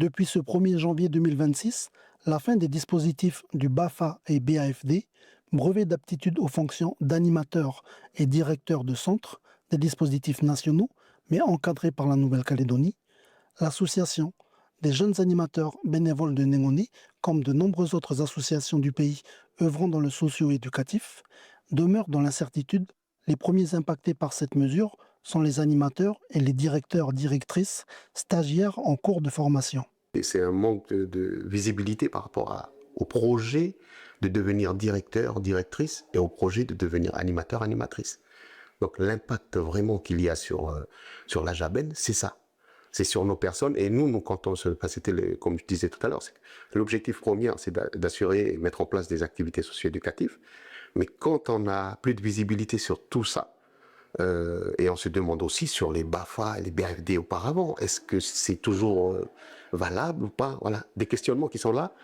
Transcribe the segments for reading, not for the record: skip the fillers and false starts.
Depuis ce 1er janvier 2026, la fin des dispositifs du BAFA et BAFD, brevet d'aptitude aux fonctions d'animateur et directeur de centre des dispositifs nationaux, mais encadrés par la Nouvelle-Calédonie, l'association des jeunes animateurs bénévoles de Négoné, comme de nombreuses autres associations du pays œuvrant dans le socio-éducatif, demeure dans l'incertitude. Les premiers impactés par cette mesure sont les animateurs et les directeurs-directrices stagiaires en cours de formation. Et c'est un manque de visibilité par rapport au projet de devenir directeur, directrice et au projet de devenir animateur, animatrice. Donc l'impact vraiment qu'il y a sur la Jaben, c'est ça. C'est sur nos personnes. Et nous quand on se passe, comme je disais tout à l'heure, l'objectif premier, c'est d'assurer et mettre en place des activités socio-éducatives. Mais quand on n'a plus de visibilité sur tout ça, et on se demande aussi sur les BAFA et les BAFD auparavant, est-ce que c'est toujours valable ou pas? Voilà, des questionnements qui sont là,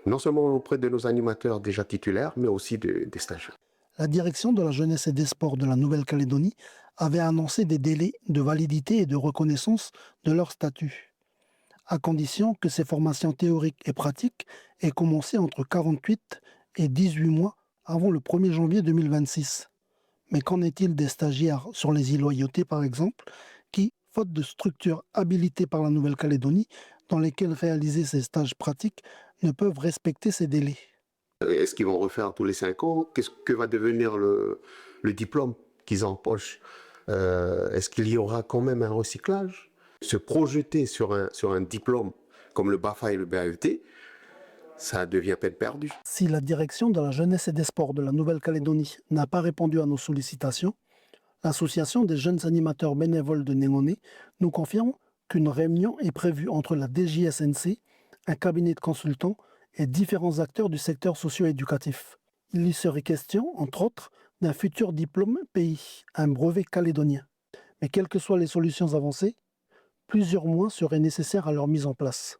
non seulement auprès de nos animateurs déjà titulaires, mais aussi des stagiaires. La direction de la jeunesse et des sports de la Nouvelle-Calédonie avait annoncé des délais de validité et de reconnaissance de leur statut, à condition que ces formations théoriques et pratiques aient commencé entre 48 et 18 mois avant le 1er janvier 2026. Mais qu'en est-il des stagiaires sur les îles Loyauté, par exemple, qui, faute de structures habilitées par la Nouvelle-Calédonie dans lesquelles réaliser ces stages pratiques, ne peuvent respecter ces délais? Est-ce qu'ils vont refaire tous les 5 ans? Qu'est-ce que va devenir le diplôme qu'ils empochent? Est-ce qu'il y aura quand même un recyclage? Se projeter sur un diplôme comme le BAFA et le BAET, ça devient peine perdue. Si la direction de la jeunesse et des sports de la Nouvelle-Calédonie n'a pas répondu à nos sollicitations, l'association des jeunes animateurs bénévoles de Négoné nous confirme qu'une réunion est prévue entre la DJSNC, un cabinet de consultants et différents acteurs du secteur socio-éducatif. Il y serait question, entre autres, d'un futur diplôme pays, un brevet calédonien. Mais quelles que soient les solutions avancées, plusieurs mois seraient nécessaires à leur mise en place.